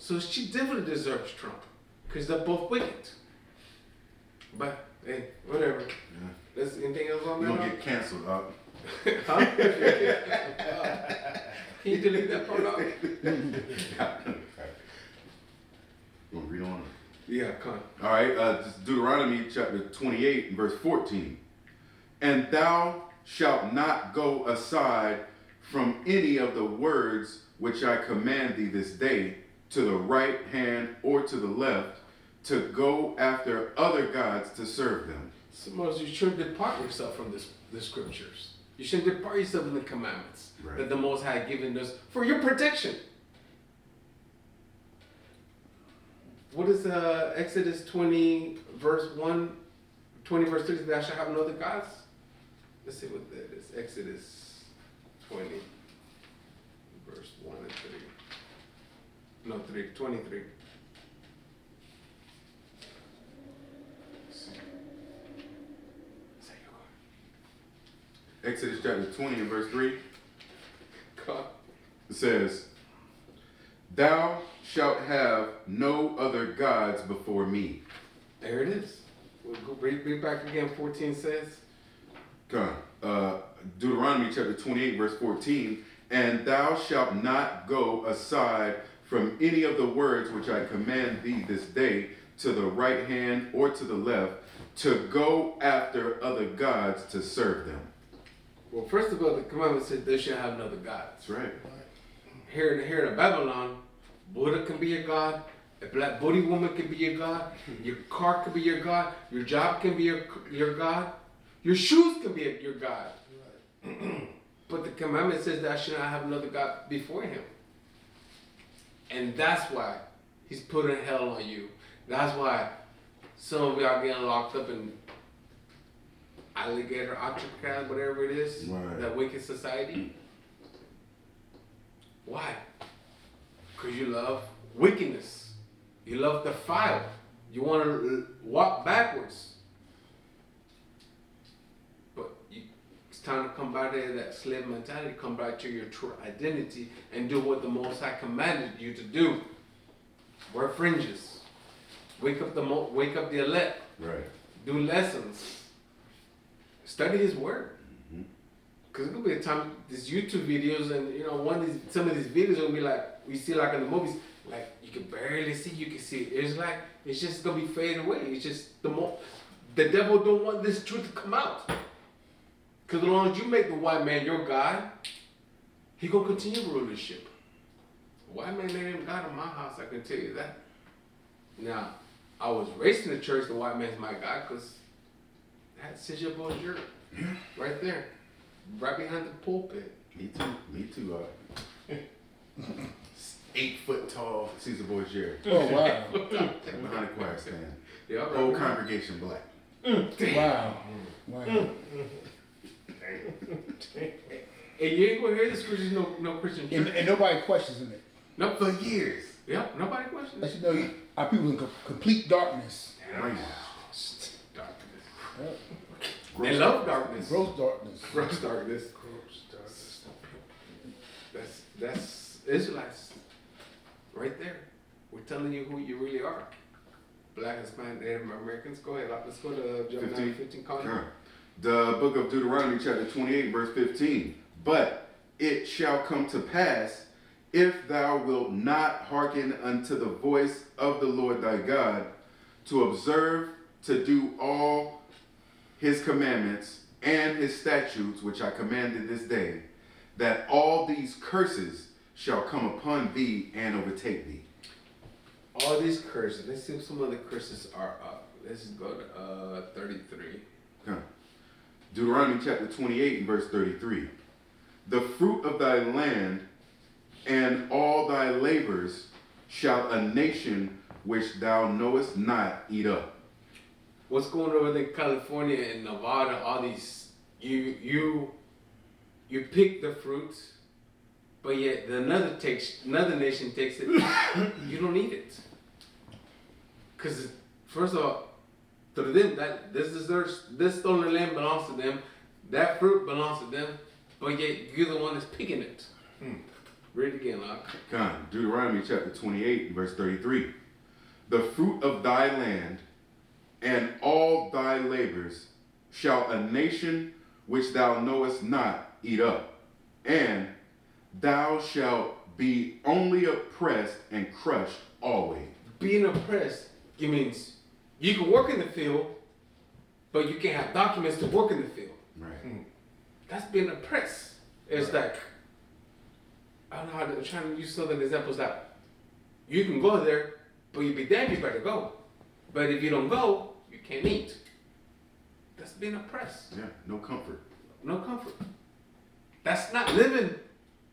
So she definitely deserves Trump. Because they're both wicked. But, hey, whatever. Yeah. There's anything else on You that? gonna get canceled, huh? Huh? Can you delete that part out? You want to read on? Yeah, come on. All right, this is Deuteronomy chapter 28, verse 14. And thou shalt not go aside from any of the words which I command thee this day, to the right hand or to the left, to go after other gods to serve them. Suppose you shouldn't depart yourself from the scriptures. You shouldn't depart yourself from the commandments that the Most High given us for your protection. What is Exodus 20 verse 1, 20 verse 3, thou shalt have no other gods? Let's see what that is. Exodus 20 verse 1 and 3. No, 23. Exodus chapter 20 and verse 3. God. It says, thou shalt have no other gods before me. There it is. We'll go read back again. 14 says. Come on. Deuteronomy chapter 28 verse 14. And thou shalt not go aside from any of the words which I command thee this day, to the right hand or to the left, to go after other gods to serve them. Well, first of all, the commandment said they shall have another God. That's right. Here in Babylon, Buddha can be your God, a black booty woman can be your God, your car can be your God, your job can be your God, your shoes can be your God. But the commandment says that I should not have another God before him. And that's why he's putting hell on you. That's why some of y'all getting locked up in alligator, Alcatraz, whatever it is, that wicked society. Why? Because you love wickedness. You love the file. You want to walk backwards. But it's time to come back to that slave mentality, come back to your true identity, and do what the Most High commanded you to do. Wear fringes. Wake up the elect. Right. Do lessons. Study His Word. Because it's going to be a time, these YouTube videos, and some of these videos will be like, we see like in the movies, like you can barely see, you can see. It's just going to be fading away. It's just the devil don't want this truth to come out. Because as long as you make the white man your God, he going to continue rulership. White man ain't God in my house, I can tell you that. Now, I was raised in the church, the white man's my God, because that's his bonjour. Right there. Right behind the pulpit. Me too. 8 foot tall Caesar Borgia. Oh, wow. Behind the choir stand. Yeah, Whole congregation black. Wow. And you ain't gonna hear this because there's no Christian church. And nobody questions it. No, For years. Yeah, nobody questions. Let you know our people in complete darkness. Darkness. They love darkness. Gross darkness. Gross darkness. That's Israelites. Right there. We're telling you who you really are. Black, Hispanic, Native Americans. Go ahead. Let's go to John 15. The book of Deuteronomy chapter 28 verse 15. But it shall come to pass, if thou wilt not hearken unto the voice of the Lord thy God, to observe to do all his commandments and his statutes, which I commanded this day, that all these curses shall come upon thee and overtake thee. All these curses. Let's see if some of the curses are up. Let's go to 33. Okay. Deuteronomy chapter 28 and verse 33. The fruit of thy land and all thy labors shall a nation which thou knowest not eat up. What's going on in California and Nevada? All these you pick the fruits, but yet another nation takes it. You don't eat it, because first of all, to them that this stolen land belongs to them, that fruit belongs to them, but yet you're the one that's picking it. Read it again, Locke. Con, Deuteronomy chapter 28, verse 33. The fruit of thy land and all thy labors shall a nation which thou knowest not eat up, and thou shalt be only oppressed and crushed always. Being oppressed, it means you can work in the field, but you can't have documents to work in the field. Right. That's being oppressed. It's like, I don't know how to, I'm trying to use southern examples that you can go there, but you be damned, you better go. But if you don't go, you can't eat. That's being oppressed. Yeah, no comfort. No comfort. That's not living,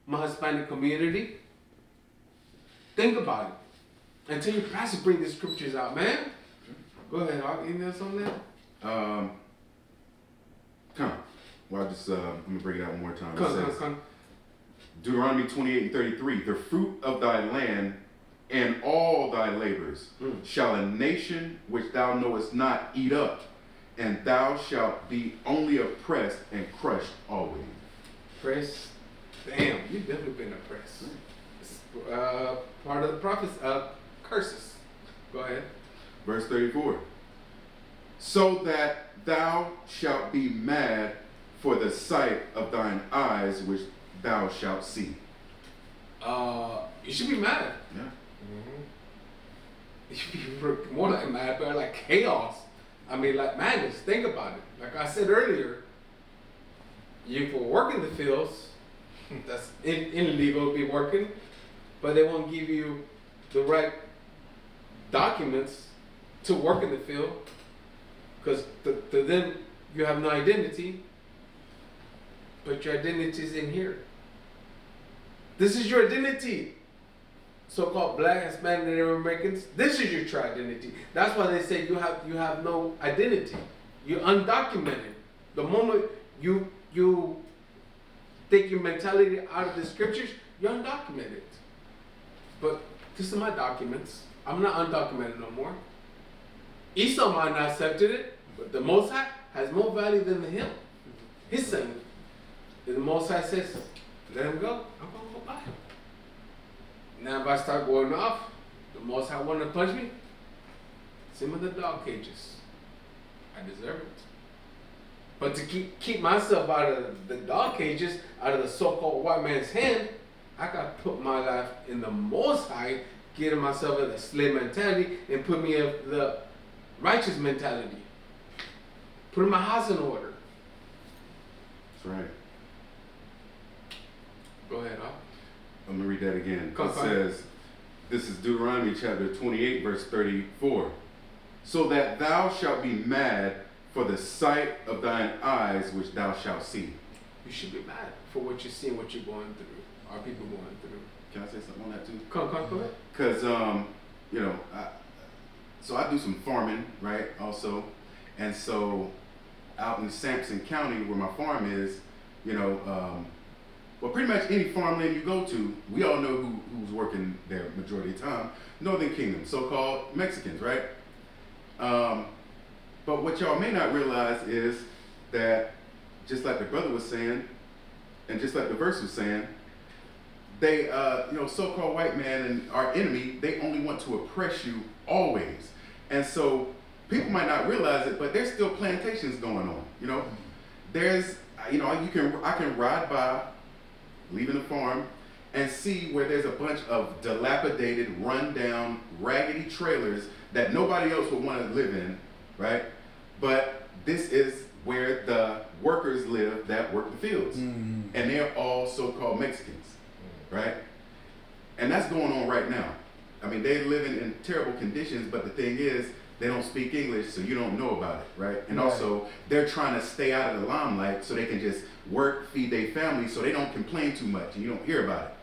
my Hispanic community. Think about it. Until your pastor bring the scriptures out, man. Go ahead, I'll email something there. Come. Well, I just, I'm going to bring it out one more time. Come. Deuteronomy 28 and 33. The fruit of thy land and all thy labors shall a nation which thou knowest not eat up, and thou shalt be only oppressed and crushed always. Oppressed? Damn, you've definitely been oppressed. It's, part of the prophets, curses. Go ahead. Verse 34. So that thou shalt be mad for the sight of thine eyes which thou shalt see. You should be mad. Yeah. You should be more like mad, but like chaos. I mean, like madness. Think about it. Like I said earlier, you can work in the fields. That's illegal to be working, but they won't give you the right documents to work in the field because to them you have no identity, but your identity is in here. This is your identity. So-called Black, Hispanic, Native Americans, this is your true identity. That's why they say you have no identity. You're undocumented. The moment you take your mentality out of the scriptures, you're undocumented. But this is my documents. I'm not undocumented no more. Esau might not have accepted it, but the Most High has more value than the hill. His son. And the Most High says, let him go. I'm going to go buy him. Now if I start going off, the Most High want to punch me, send me the dog cages. I deserve it. But to keep myself out of the dog cages, out of the so-called white man's hand, I got to put my life in the Most High, getting myself in the slave mentality and put me in the righteous mentality. Put my house in order. That's right. Go ahead, huh? I'm going to read that again. Come. Says, this is Deuteronomy chapter 28, verse 34. So that thou shalt be mad for the sight of thine eyes which thou shalt see. You should be mad for what you're seeing, what you're going through, our people going through. Can I say something on that too? Come, go ahead. Because, you know, so I do some farming, right, also. And so out in Sampson County where my farm is, you know, well, pretty much any farmland you go to, we all know who's working there majority of the time. Northern Kingdom, so-called Mexicans, right? But what y'all may not realize is that, just like the brother was saying, and just like the verse was saying, they, you know, so-called white man and our enemy, they only want to oppress you always. And so people might not realize it, but there's still plantations going on. You know, there's, you know, I can ride by, leaving the farm, and see where there's a bunch of dilapidated, run-down, raggedy trailers that nobody else would want to live in, right? But this is where the workers live that work the fields. And they're all so-called Mexicans, right? And that's going on right now. I mean, they're living in terrible conditions, but the thing is, they don't speak English, so you don't know about it, right? And also, they're trying to stay out of the limelight so they can just work, feed their family, so they don't complain too much, and you don't hear about it.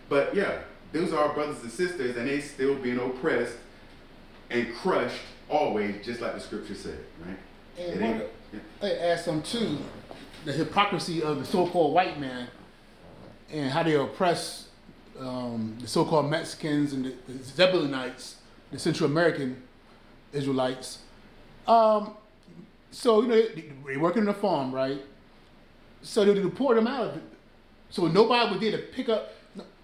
But yeah, those are our brothers and sisters, and they still being oppressed and crushed always, just like the scripture said, right? And I add some too, the hypocrisy of the so-called white man and how they oppress the so-called Mexicans and the Zebulonites, the Central American Israelites. So, you know, they working on the farm, right? So they deport them out of it. So nobody was there to pick up.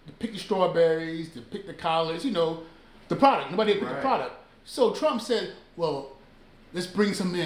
to pick the strawberries, to pick the collards, you know, the product. Nobody picked the product. So Trump said, well, let's bring some in.